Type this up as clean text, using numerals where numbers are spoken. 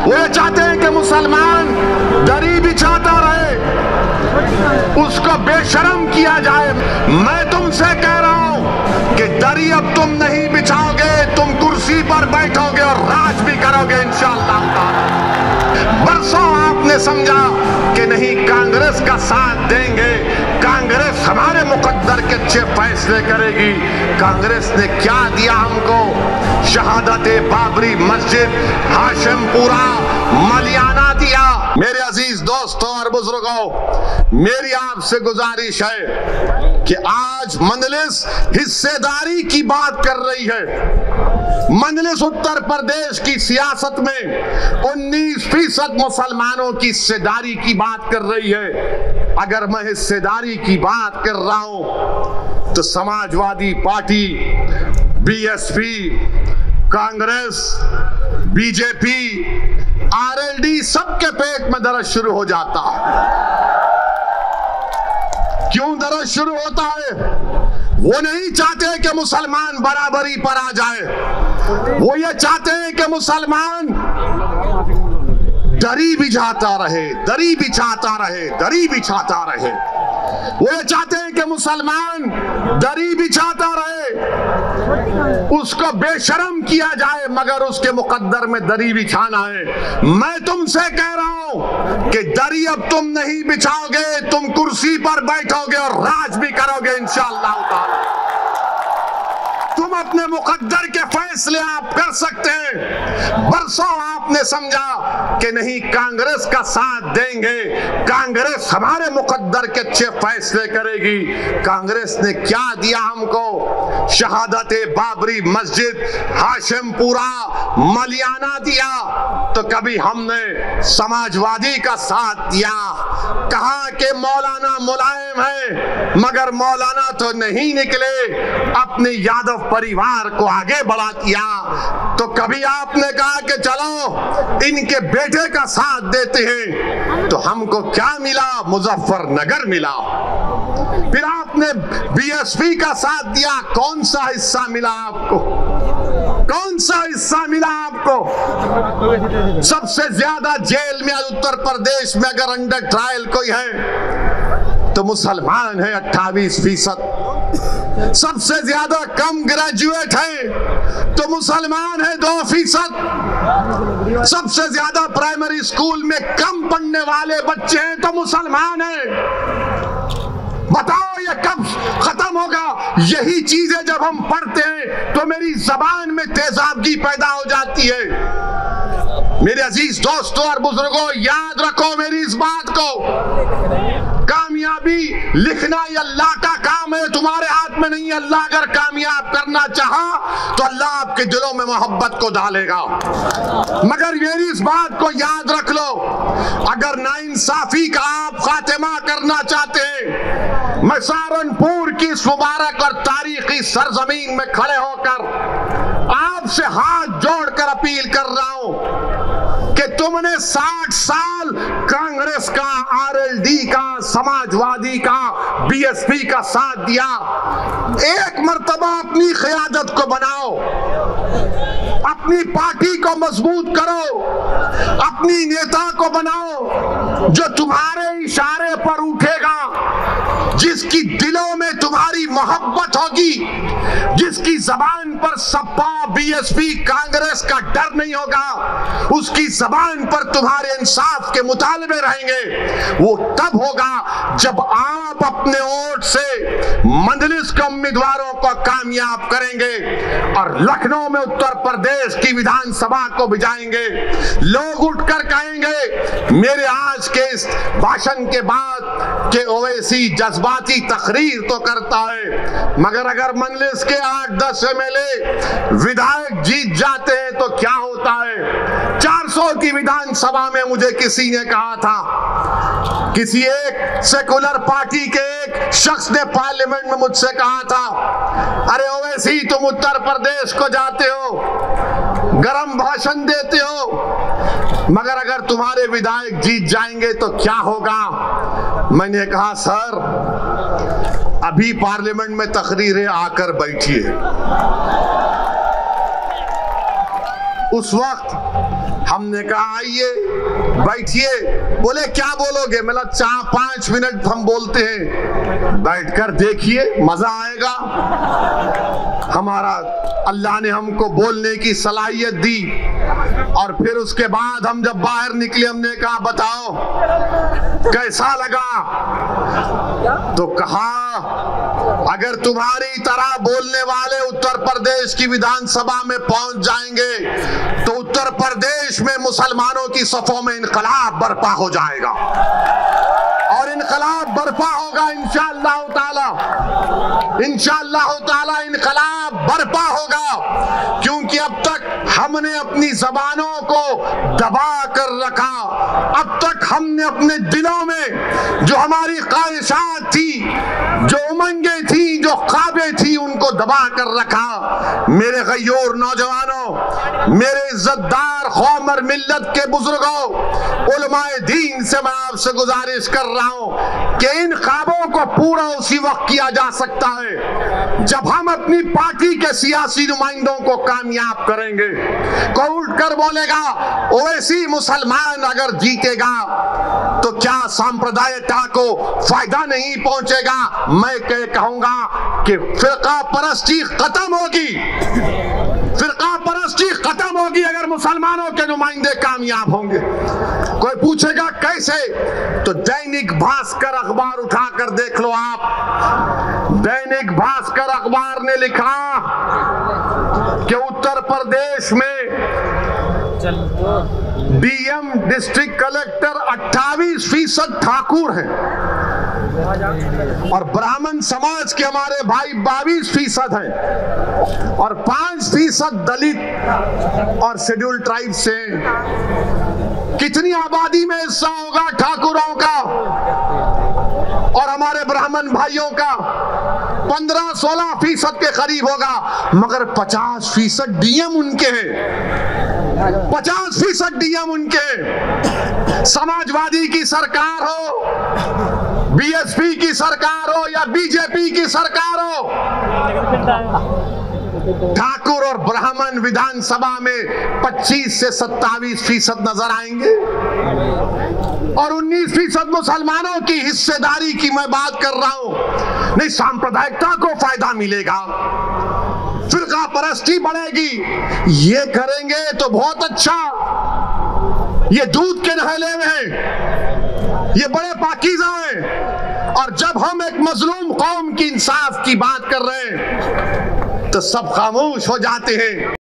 वो ये चाहते हैं कि मुसलमान दरी बिछाता रहे, उसको बेशर्म किया जाए। मैं तुमसे कह रहा हूं कि दरी अब तुम नहीं बिछाओगे, तुम कुर्सी पर बैठोगे और राज भी करोगे इंशाअल्लाह। बरसों आपने समझा कि नहीं कांग्रेस का साथ देंगे, कांग्रेस हमारे मुकद्दर के अच्छे फैसले करेगी। कांग्रेस ने क्या दिया हमको? शहादत बाबरी मस्जिद, हाशिमपुरा, मलियाना दिया। मेरे अजीज दोस्तों और बुजुर्गों, मेरी आपसे गुजारिश है कि आज मजलिस हिस्सेदारी की बात कर रही है। मजलिस उत्तर प्रदेश की सियासत में 19% मुसलमानों की हिस्सेदारी की बात कर रही है। अगर मैं हिस्सेदारी की बात कर रहा हूं तो Samajwadi party, BSP, Congress, BJP, RLD सबके पेट में दर्द शुरू हो जाता है। क्यों दर्द शुरू होता है? वो नहीं चाहते कि मुसलमान बराबरी पर आ जाए, वो ये चाहते हैं कि मुसलमान दरी बिछाता रहे, दरी बिछाता रहे, दरी बिछाता रहे। वो ये चाहते हैं कि मुसलमान दरी बिछाता रहे, उसको बेशर्म किया जाए, मगर उसके मुकद्दर में दरी बिछाना है। मैं तुमसे कह रहा हूं कि दरी अब तुम नहीं बिछाओगे, तुम कुर्सी पर बैठोगे और राज भी करोगे इंशाअल्लाह ताला। तुम अपने मुकद्दर के फैसले आप कर सकते हैं। बरसों आपने समझा कि नहीं कांग्रेस का साथ देंगे, कांग्रेस हमारे मुकद्दर के अच्छे फैसले करेगी। कांग्रेस ने क्या दिया हमको? शहादत बाबरी मस्जिद, हाशिमपुरा, मलियाना दिया। तो कभी हमने समाजवादी का साथ दिया, कहा कि मौलाना मुलायम है, मगर मौलाना तो नहीं निकले, अपने यादव परिवार को आगे बढ़ा दिया। तो कभी आपने कहा कि चलो इनके बेटे का साथ देते हैं, तो हमको क्या मिला? मुजफ्फरनगर मिला। फिर आपने बीएसपी का साथ दिया, कौन सा हिस्सा मिला आपको? कौन सा हिस्सा मिला आपको? सबसे ज्यादा जेल में उत्तर प्रदेश में अगर अंडर ट्रायल कोई है तो मुसलमान है 28%। सबसे ज्यादा कम ग्रेजुएट है तो मुसलमान है 2%। सबसे ज्यादा प्राइमरी स्कूल में कम पढ़ने वाले बच्चे हैं तो मुसलमान है। बताओ ये कब खत्म होगा? यही चीजें जब हम पढ़ते हैं तो मेरी जबान में तेजाबगी पैदा हो जाती है। मेरे अजीज दोस्तों और बुजुर्गों, याद रखो मेरी इस बात को, कामयाबी लिखना ये अल्लाह का काम है, तुम्हारे हाथ में नहीं है। अल्लाह अगर कामयाब करना चाहा तो अल्लाह आपके दिलों में मोहब्बत को डालेगा। मगर मेरी इस बात को याद रख लो, अगर नाइंसाफी का आप खात्मा करना चाहते हैं, मैं सहारनपुर की इस मुबारक और तारीखी सरजमीन में खड़े होकर आपसे हाथ जोड़कर अपील कर रहा हूं कि तुमने 60 साल कांग्रेस का, आरएलडी का, समाजवादी का, बीएसपी का साथ दिया। एक मर्तबा अपनी क़यादत को बनाओ, अपनी पार्टी को मजबूत करो, अपनी नेता को बनाओ जो तुम्हारे इशारे पर उठेगा, जिसकी दिलों में तुम्हारी मोहब्बत होगी, जिसकी जबान पर सपा, बीएसपी, कांग्रेस का डर नहीं होगा, उसकी जबान पर तुम्हारे इंसाफ के मुतालबे रहेंगे। वो तब होगा जब आप अपने वोट से मजलिस के उम्मीदवारों को कामयाब करेंगे और लखनऊ में उत्तर प्रदेश की विधानसभा को भिजाएंगे। लोग उठकर कहेंगे मेरे आज के इस भाषण के बाद के ओवैसी जज्बाती तकरीर तो करता है, मगर अगर मजलिस के 8-10 एमएलए विधायक जीत जाते हैं तो क्या होता है? 400 की विधानसभा में मुझे किसी ने कहा था, किसी एक सेकुलर पार्टी के एक शख्स ने पार्लियामेंट में मुझसे कहा था, अरे ओवैसी तुम उत्तर प्रदेश को जाते हो, गरम भाषण देते हो, मगर अगर तुम्हारे विधायक जीत जाएंगे तो क्या होगा? मैंने कहा सर अभी पार्लियामेंट में तकरीरें आकर बैठिए। उस वक्त हम हमने कहा आइए बैठिए। बोले क्या बोलोगे? मतलब 4-5 मिनट हम बोलते हैं, बैठकर देखिए मजा आएगा। हमारा अल्लाह ने हमको बोलने की सलाहियत दी और फिर उसके बाद हम जब बाहर निकले हमने कहा बताओ कैसा लगा? तो कहा अगर तुम्हारी तरह बोलने वाले उत्तर प्रदेश की विधानसभा में पहुंच जाएंगे तो उत्तर प्रदेश में मुसलमानों की सफों में इनकलाब बर्पा हो जाएगा और इनकलाब बर्पा होगा इंशाअल्लाह ताला, इंशाअल्लाह ताला इनकलाब बर्पा होगा। क्योंकि अब तक हमने अपनी जबानों को दबा कर रखा, अब तक हमने अपने दिलों में जो हमारी ख्वाहिशात थी, जो उमंगें थी, जो ख्वाबें थी, उनको दबा कर रखा। मेरे गयूर नौजवानों, मेरे इज्जतदार कौम और मिल्लत के बुजुर्गों, उलमाए दीन से मैं आपसे गुजारिश कर रहा हूं कि इन ख्वाबों को पूरा उसी वक्त किया जा सकता है जब हम अपनी पार्टी के सियासी नुमाइंदों को कामयाब करेंगे। कोई उठकर बोलेगा ओवैसी मुसलमान अगर जीतेगा तो क्या सांप्रदायिकता को फायदा नहीं पहुंचेगा? मैं कहूंगा कि फिरका परस्ती खत्म होगी, फिरका परस्ती खत्म होगी अगर मुसलमानों के नुमाइंदे कामयाब होंगे। कोई पूछेगा कैसे? तो दैनिक भास्कर अखबार उठाकर देख लो आप। दैनिक भास्कर अखबार ने लिखा कि उत्तर प्रदेश में डीएम डिस्ट्रिक्ट कलेक्टर 28% ठाकुर हैं और ब्राह्मण समाज के हमारे भाई 22% हैं और 5% दलित और शेड्यूल ट्राइब से। कितनी आबादी में हिस्सा होगा ठाकुरों का और हमारे ब्राह्मण भाइयों का? 15-16% के करीब होगा, मगर 50% डीएम उनके हैं, 50% डीएम उनके। समाजवादी की सरकार हो, बीएसपी की सरकार हो या बीजेपी की सरकार हो, ठाकुर और ब्राह्मण विधानसभा में 25 से 27% नजर आएंगे और 19% मुसलमानों की हिस्सेदारी की मैं बात कर रहा हूं। नहीं, सांप्रदायिकता को फायदा मिलेगा, फिरका परस्ती बढ़ेगी। ये करेंगे तो बहुत अच्छा, ये दूध के नहले में है, ये बड़े पाकीज़ा हैं। और जब हम एक मजलूम कौम की इंसाफ की बात कर रहे हैं तो सब खामोश हो जाते हैं।